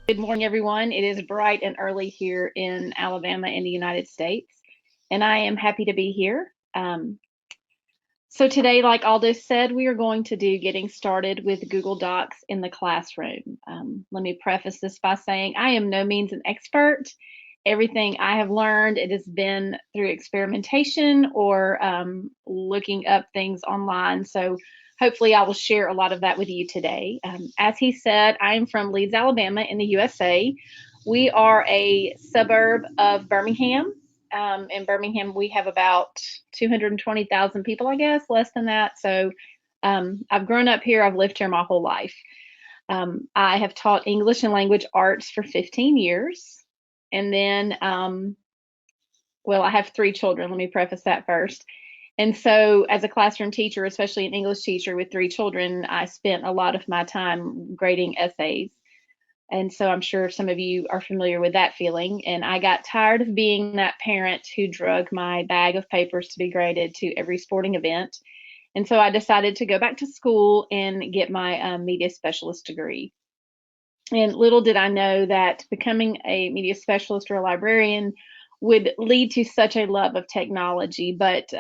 Good morning, everyone. It is bright and early here in Alabama in the United States, and I am happy to be here. So today, like Aldous said, we are going to do getting started with Google Docs in the classroom. Let me preface this by saying I am no means an expert. Everything I have learned, it has been through experimentation or looking up things online. So hopefully I will share a lot of that with you today. As he said, I am from Leeds, Alabama in the USA. We are a suburb of Birmingham. In Birmingham, we have about 220,000 people, I guess, less than that. So I've grown up here. I've lived here my whole life. I have taught English and language arts for 15 years. And then, well, I have 3 children. Let me preface that first. And so, as a classroom teacher, especially an English teacher with 3 children, I spent a lot of my time grading essays. And so I'm sure some of you are familiar with that feeling. And I got tired of being that parent who drug my bag of papers to be graded to every sporting event. And so I decided to go back to school and get my media specialist degree. And little did I know that becoming a media specialist or a librarian would lead to such a love of technology. But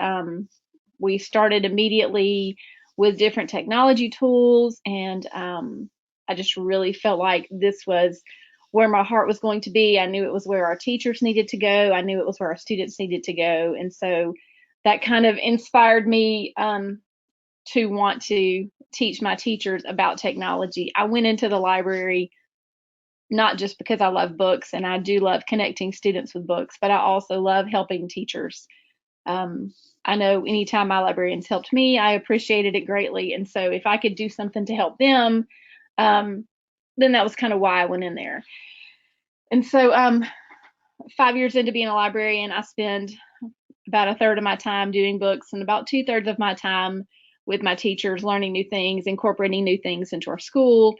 we started immediately with different technology tools, and I just really felt like this was where my heart was going to be. I knew it was where our teachers needed to go. I knew it was where our students needed to go. And so that kind of inspired me to want to teach my teachers about technology. I went into the library not just because I love books and I do love connecting students with books, but I also love helping teachers. I know anytime my librarians helped me, I appreciated it greatly. And so if I could do something to help them, then that was kind of why I went in there. And so 5 years into being a librarian, I spend about a third of my time doing books and about 2/3 of my time with my teachers, learning new things, incorporating new things into our school,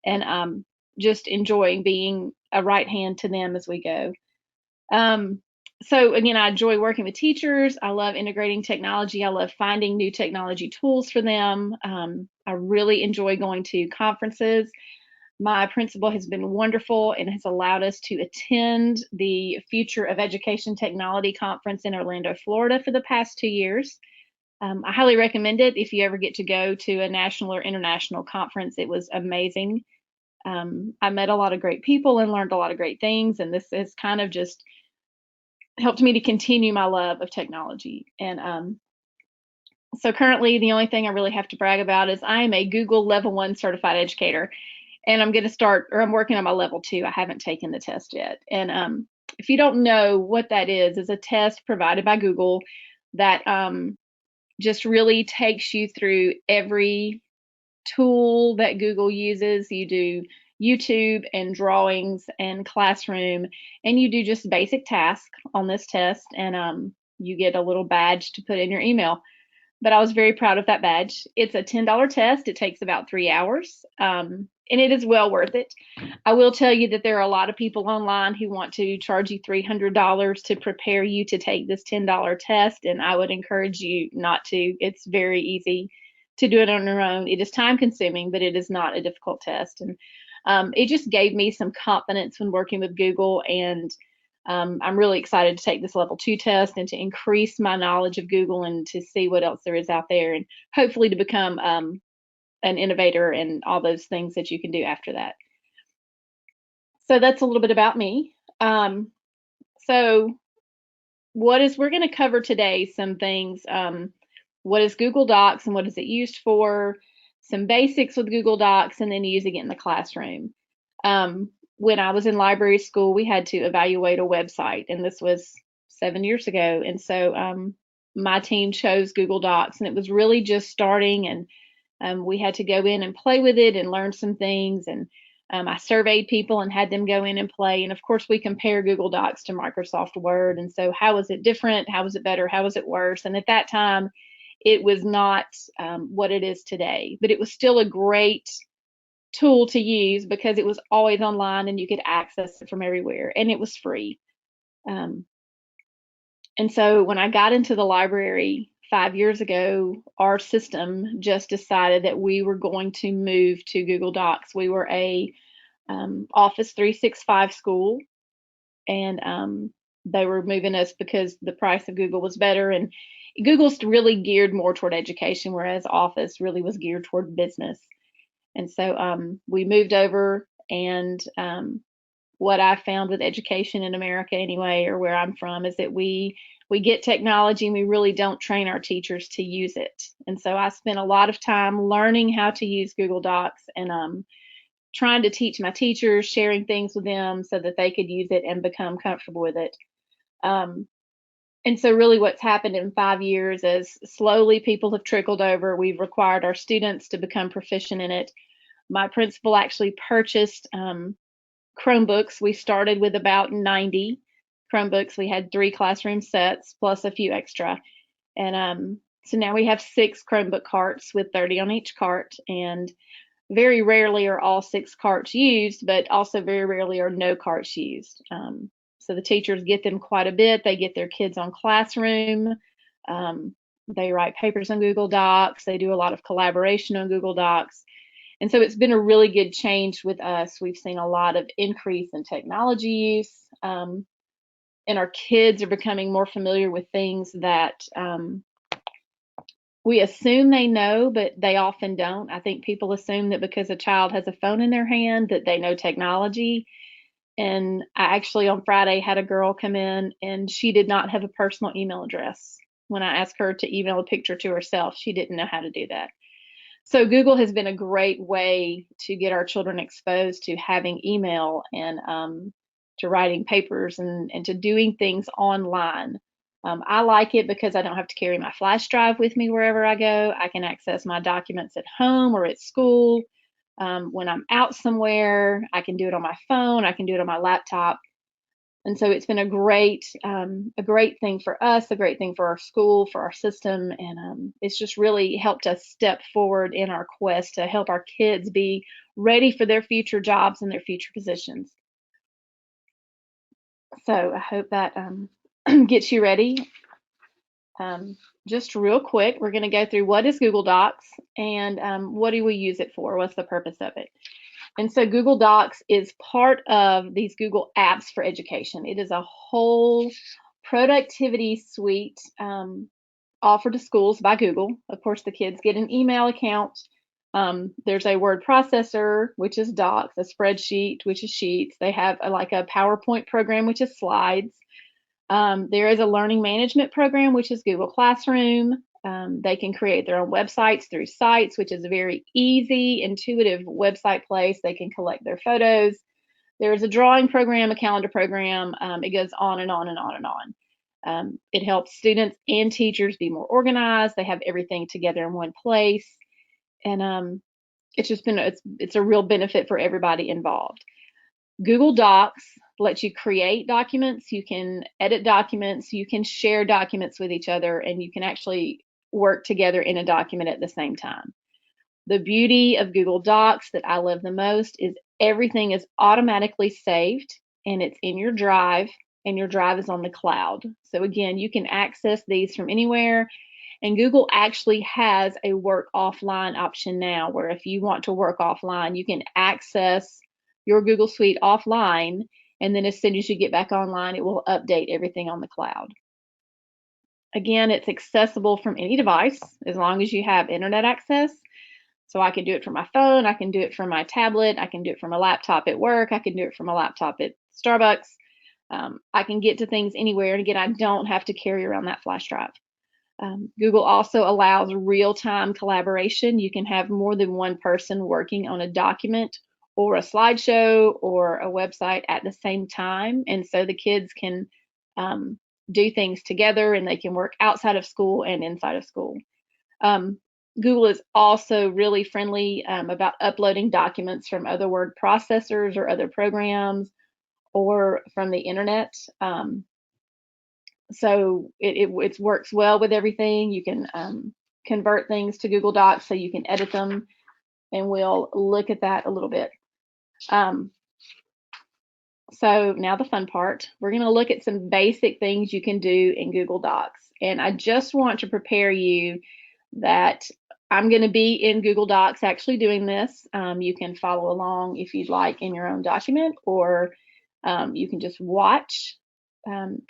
and just enjoying being a right hand to them as we go. So again, I enjoy working with teachers. I love integrating technology. I love finding new technology tools for them. I really enjoy going to conferences. My principal has been wonderful and has allowed us to attend the Future of Education Technology Conference in Orlando, Florida for the past 2 years. I highly recommend it if you ever get to go to a national or international conference. It was amazing. I met a lot of great people and learned a lot of great things, and this has kind of just helped me to continue my love of technology. And so currently the only thing I really have to brag about is I am a Google Level 1 certified educator, and I'm going to start, or I'm working on my Level 2. I haven't taken the test yet. And if you don't know what that is a test provided by Google that just really takes you through every tool that Google uses. You do YouTube and drawings and classroom, and you do just basic tasks on this test, and you get a little badge to put in your email. But I was very proud of that badge. It's a $10 test. It takes about 3 hours, and it is well worth it. I will tell you that there are a lot of people online who want to charge you $300 to prepare you to take this $10 test, and I would encourage you not to. It's very easy to do it on your own. It is time consuming, but it is not a difficult test. And it just gave me some confidence when working with Google. And I'm really excited to take this Level 2 test and to increase my knowledge of Google and to see what else there is out there, and hopefully to become an innovator and all those things that you can do after that. So that's a little bit about me. So we're going to cover today some things. What is Google Docs and what is it used for? Some basics with Google Docs, and then using it in the classroom. When I was in library school, we had to evaluate a website, and this was 7 years ago. And so my team chose Google Docs, and it was really just starting, and we had to go in and play with it and learn some things. And I surveyed people and had them go in and play. And of course, we compare Google Docs to Microsoft Word. And so how was it different? How was it better? How was it worse? And at that time, it was not what it is today, but it was still a great tool to use because it was always online and you could access it from everywhere, and it was free. And so when I got into the library 5 years ago, our system just decided that we were going to move to Google Docs. We were a Office 365 school, and they were moving us because the price of Google was better, and Google's really geared more toward education, whereas Office really was geared toward business. And so we moved over, and what I found with education in America anyway, or where I'm from, is that we get technology and we really don't train our teachers to use it. And so I spent a lot of time learning how to use Google Docs, and trying to teach my teachers, sharing things with them so that they could use it and become comfortable with it. And so really what's happened in 5 years is slowly people have trickled over. We've required our students to become proficient in it. My principal actually purchased Chromebooks. We started with about 90 Chromebooks. We had 3 classroom sets plus a few extra. And so now we have 6 Chromebook carts with 30 on each cart. And very rarely are all 6 carts used, but also very rarely are no carts used. So the teachers get them quite a bit. They get their kids on Classroom. They write papers on Google Docs. They do a lot of collaboration on Google Docs. And so it's been a really good change with us. We've seen a lot of increase in technology use, and our kids are becoming more familiar with things that we assume they know, but they often don't. I think people assume that because a child has a phone in their hand that they know technology. And I actually on Friday had a girl come in and she did not have a personal email address. When I asked her to email a picture to herself, she didn't know how to do that. So Google has been a great way to get our children exposed to having email and to writing papers and to doing things online. I like it because I don't have to carry my flash drive with me wherever I go. I can access my documents at home or at school. When I'm out somewhere, I can do it on my phone. I can do it on my laptop. And so it's been a great thing for us, a great thing for our school, for our system, and it's just really helped us step forward in our quest to help our kids be ready for their future jobs and their future positions. So I hope that gets you ready. Just real quick, we're going to go through what is Google Docs and what do we use it for? What's the purpose of it? And so Google Docs is part of these Google Apps for Education. It is a whole productivity suite offered to schools by Google. Of course, the kids get an email account. There's a word processor, which is Docs, a spreadsheet, which is Sheets. They have like a PowerPoint program, which is Slides. There is a learning management program, which is Google Classroom. They can create their own websites through Sites, which is a very easy, intuitive website place. They can collect their photos. There's a drawing program, a calendar program. It goes on and on and on and on. It helps students and teachers be more organized. They have everything together in one place. And it's just been, it's a real benefit for everybody involved. Google Docs lets you create documents, you can edit documents, you can share documents with each other, and you can actually work together in a document at the same time. The beauty of Google Docs that I love the most is everything is automatically saved and it's in your drive, and your drive is on the cloud. So again, you can access these from anywhere. And Google actually has a work offline option now, where if you want to work offline, you can access your Google Suite offline, and then as soon as you get back online, it will update everything on the cloud. Again, it's accessible from any device as long as you have internet access. So I can do it from my phone, I can do it from my tablet, I can do it from a laptop at work, I can do it from a laptop at Starbucks. I can get to things anywhere, and again, I don't have to carry around that flash drive. Google also allows real-time collaboration. You can have more than one person working on a document or a slideshow or a website at the same time. And so the kids can do things together, and they can work outside of school and inside of school. Google is also really friendly about uploading documents from other word processors or other programs or from the internet. So it works well with everything. You can convert things to Google Docs so you can edit them, and we'll look at that a little bit. So now the fun part, we're going to look at some basic things you can do in Google Docs. And I just want to prepare you that I'm going to be in Google Docs actually doing this. You can follow along if you'd like in your own document, or you can just watch.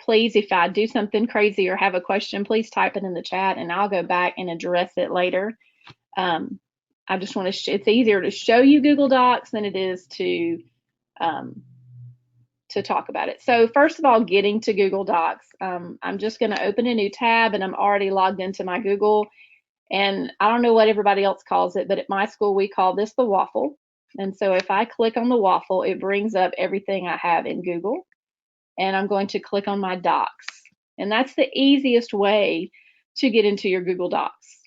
Please, if I do something crazy or have a question, please type it in the chat and I'll go back and address it later. I just want to, it's easier to show you Google Docs than it is to talk about it. So first of all, getting to Google Docs, I'm just going to open a new tab, and I'm already logged into my Google. And I don't know what everybody else calls it, but at my school, we call this the waffle. And so if I click on the waffle, it brings up everything I have in Google. And I'm going to click on my docs. And that's the easiest way to get into your Google Docs.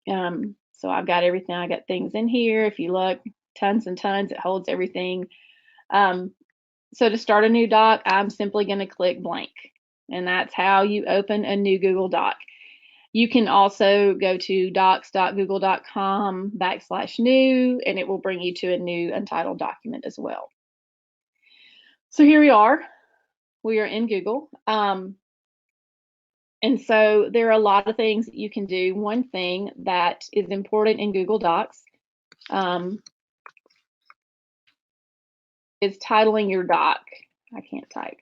So I've got everything. I got things in here. If you look, tons and tons, it holds everything. So to start a new doc, I'm simply going to click blank. And that's how you open a new Google Doc. You can also go to docs.google.com/new, and it will bring you to a new untitled document as well. So here we are. We are in Google. And so there are a lot of things that you can do. One thing that is important in Google Docs is titling your doc. I can't type.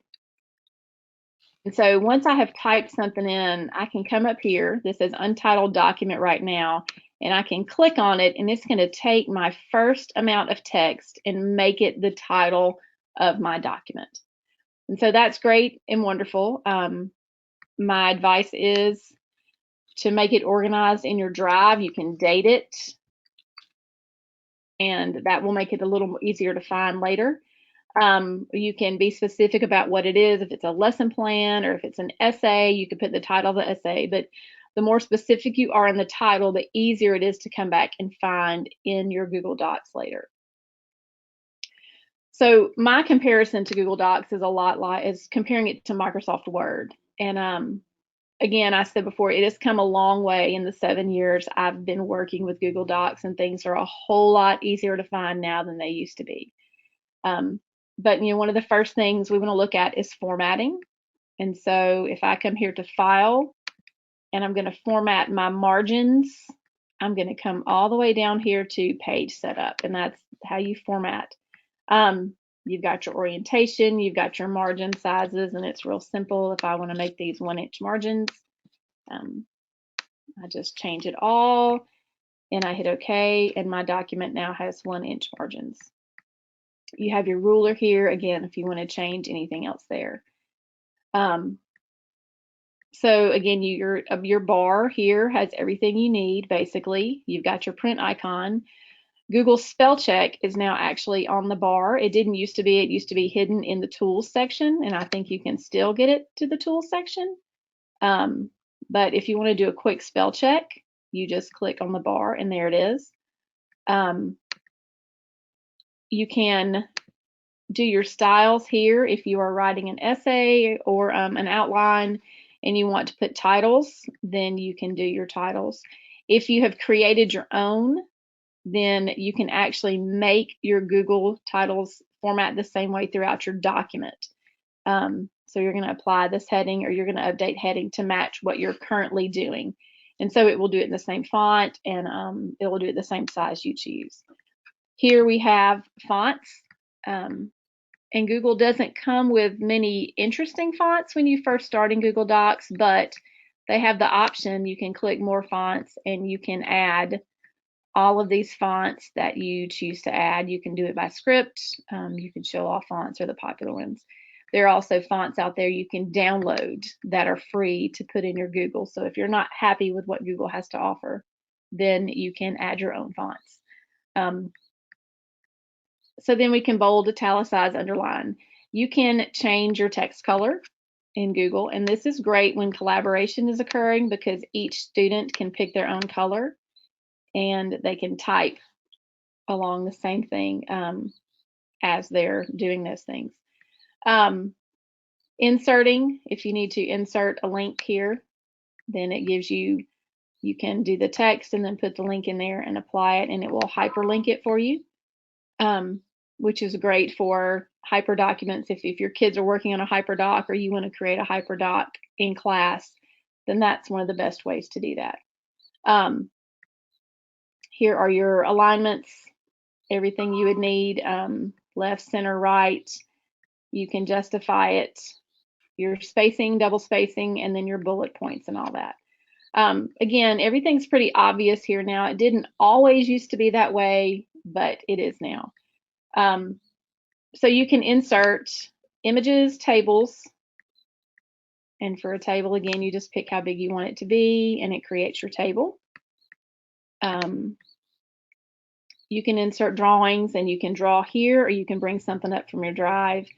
And so once I have typed something in, I can come up here. This says untitled document right now, and I can click on it, and it's going to take my first amount of text and make it the title of my document. And so that's great and wonderful. My advice is to make it organized in your drive. You can date it, and that will make it a little easier to find later. You can be specific about what it is. If it's a lesson plan or if it's an essay, you can put the title of the essay. But the more specific you are in the title, the easier it is to come back and find in your Google Docs later. So my comparison to Google Docs is a lot like is comparing it to Microsoft Word. And again, I said before, it has come a long way in the 7 years I've been working with Google Docs, and things are a whole lot easier to find now than they used to be. But one of the first things we want to look at is formatting. And so if I come here to File, and I'm going to format my margins, I'm going to come all the way down here to Page Setup, and that's how you format. You've got your orientation, you've got your margin sizes, and it's real simple. If I want to make these 1-inch margins, I just change it all, and I hit OK, and my document now has 1-inch margins. You have your ruler here, again, if you want to change anything else there. So again, your bar here has everything you need, basically. You've got your print icon. Google Spell Check is now actually on the bar. It didn't used to be. It used to be hidden in the Tools section, and I think you can still get it to the Tools section. But if you want to do a quick spell check, you just click on the bar, and there it is. You can do your styles here if you are writing an essay or an outline and you want to put titles, then you can do your titles. If you have created your own, then you can actually make your Google titles format the same way throughout your document. So you're going to apply this heading, or you're going to update heading to match what you're currently doing. And so it will do it in the same font, and it will do it the same size you choose. Here we have fonts. And Google doesn't come with many interesting fonts when you first start in Google Docs, but they have the option. You can click more fonts, and you can add all of these fonts that you choose to add. You can do it by script. You can show all fonts or the popular ones. There are also fonts out there you can download that are free to put in your Google. So if you're not happy with what Google has to offer, then you can add your own fonts. So then we can bold, italicize, underline. You can change your text color in Google, and this is great when collaboration is occurring because each student can pick their own color and they can type along the same thing as they're doing those things. Inserting, if you need to insert a link here, then it gives you can do the text and then put the link in there and apply it, and it will hyperlink it for you. Which is great for hyperdocuments. If your kids are working on a hyperdoc or you want to create a hyperdoc in class, then that's one of the best ways to do that. Here are your alignments, everything you would need, left, center, right. You can justify it, your spacing, double spacing, and then your bullet points and all that. Again, everything's pretty obvious here now. It didn't always used to be that way, but it is now. So you can insert images, tables, and for a table, again, you just pick how big you want it to be, and it creates your table. You can insert drawings, and you can draw here, or you can bring something up from your drive.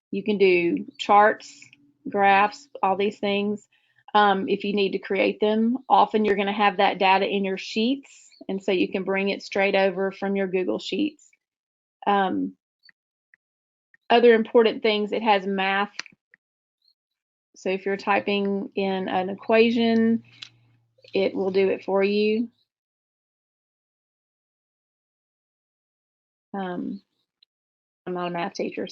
You can do charts, graphs, all these things. If you need to create them, often you're going to have that data in your sheets, and so you can bring it straight over from your Google Sheets. Other important things, it has math. So if you're typing in an equation, it will do it for you. I'm not a math teacher,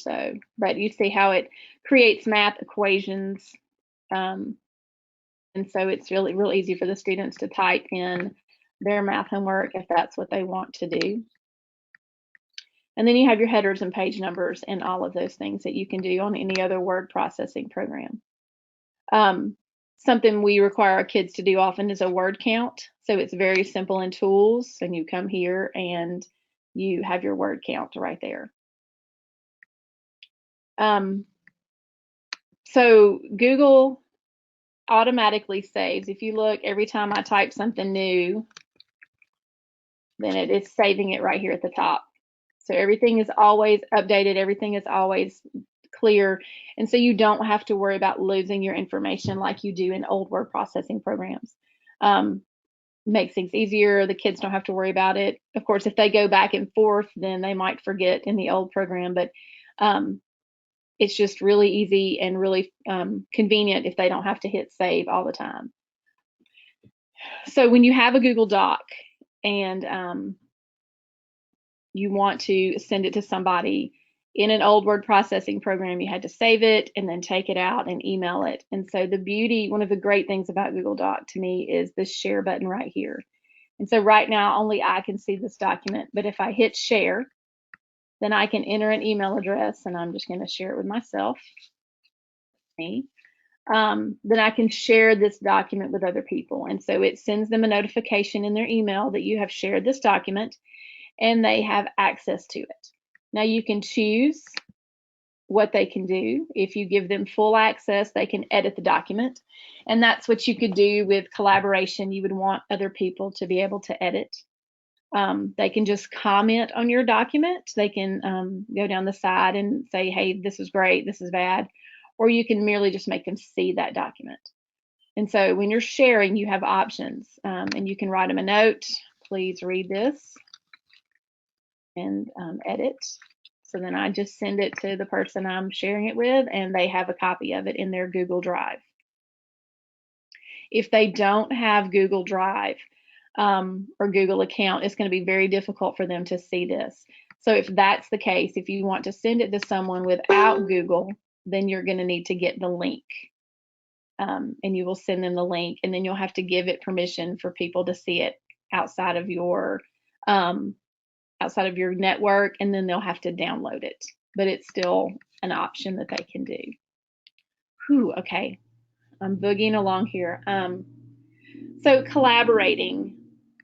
but you see how it creates math equations. And so it's really real easy for the students to type in their math homework if that's what they want to do. And then you have your headers and page numbers and all of those things that you can do on any other word processing program. Something we require our kids to do often is a word count. So it's very simple in tools, and you come here and you have your word count right there. So Google automatically saves. If you look, every time I type something new, then it is saving it right here at the top. So everything is always updated, everything is always clear, and so you don't have to worry about losing your information like you do in old word processing programs. Makes things easier. The kids don't have to worry about it. Of course, if they go back and forth, then they might forget in the old program, but it's just really easy and really convenient if they don't have to hit save all the time. So when you have a Google Doc and you want to send it to somebody, in an old word processing program, you had to save it and then take it out and email it. And so the beauty, one of the great things about Google Doc to me is this share button right here. And so right now, only I can see this document, but if I hit share, then I can enter an email address, and I'm just going to share it with myself. Then I can share this document with other people. And so it sends them a notification in their email that you have shared this document, and they have access to it. Now you can choose what they can do. If you give them full access, they can edit the document. And that's what you could do with collaboration. You would want other people to be able to edit. They can just comment on your document. They can go down the side and say, hey, this is great, this is bad. Or you can merely just make them see that document. And so when you're sharing, you have options. And you can write them a note. Please read this and edit. So then I just send it to the person I'm sharing it with, and they have a copy of it in their Google Drive. If they don't have Google Drive or Google account, it's going to be very difficult for them to see this. So if that's the case, if you want to send it to someone without Google, then you're going to need to get the link. And you will send them the link, and then you'll have to give it permission for people to see it outside of your network, and then they'll have to download it. But it's still an option that they can do. Whew, okay, I'm boogieing along here. So collaborating,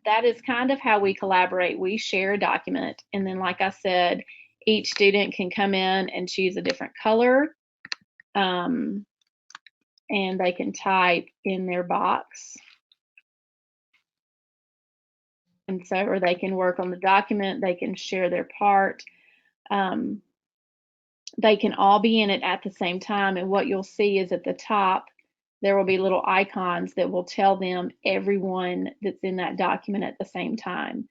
that is kind of how we collaborate. We share a document, and then like I said, each student can come in and choose a different color, and they can type in their box. And so, or they can work on the document, they can share their part. They can all be in it at the same time, and what you'll see is at the top, there will be little icons that will tell them everyone that's in that document at the same time.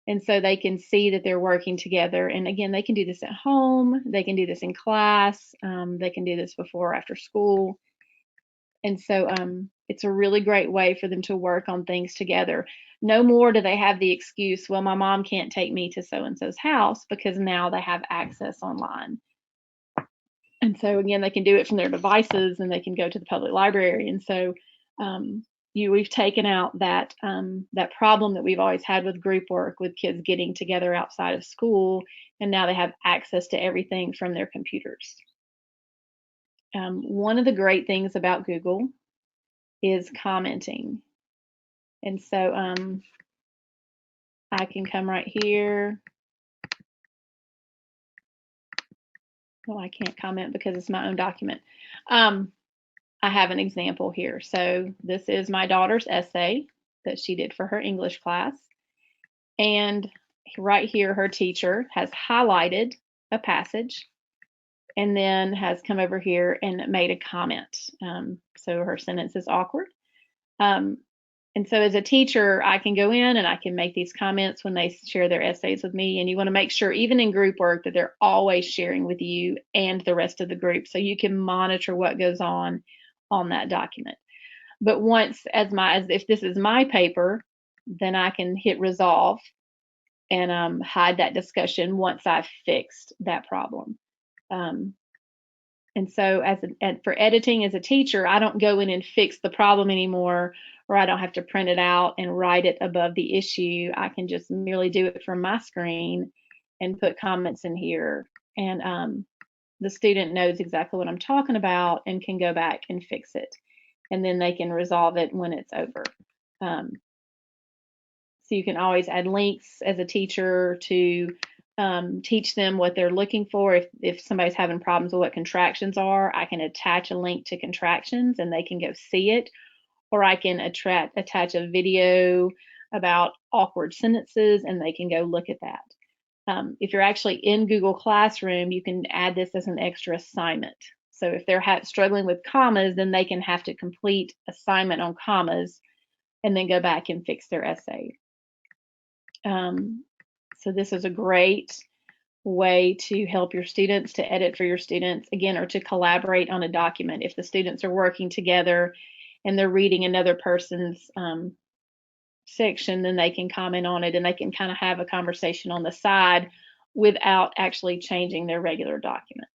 And so they can see that they're working together. And again, they can do this at home, they can do this in class, they can do this before or after school. And so it's a really great way for them to work on things together. No more do they have the excuse, well, my mom can't take me to so-and-so's house, because now they have access online. And so again, they can do it from their devices, and they can go to the public library. And so we've taken out that that problem that we've always had with group work, with kids getting together outside of school, and now they have access to everything from their computers. One of the great things about Google is commenting. And so I can come right here. Well, I can't comment because it's my own document. I have an example here. So this is my daughter's essay that she did for her English class. And right here, her teacher has highlighted a passage and then has come over here and made a comment. So her sentence is awkward. And so as a teacher, I can go in and I can make these comments when they share their essays with me. And you want to make sure, even in group work, that they're always sharing with you and the rest of the group, so you can monitor what goes on that document. But once, if this is my paper, then I can hit resolve and hide that discussion once I've fixed that problem. And so for editing as a teacher, I don't go in and fix the problem anymore, or I don't have to print it out and write it above the issue. I can just merely do it from my screen and put comments in here. And the student knows exactly what I'm talking about and can go back and fix it. And then they can resolve it when it's over. So you can always add links as a teacher to teach them what they're looking for. If somebody's having problems with what contractions are, I can attach a link to contractions and they can go see it. Or I can attach a video about awkward sentences and they can go look at that. If you're actually in Google Classroom, you can add this as an extra assignment. So if they're struggling with commas, then they can have to complete assignment on commas and then go back and fix their essay. So this is a great way to help your students, to edit for your students, again, or to collaborate on a document. If the students are working together and they're reading another person's section, then they can comment on it and they can kind of have a conversation on the side without actually changing their regular document.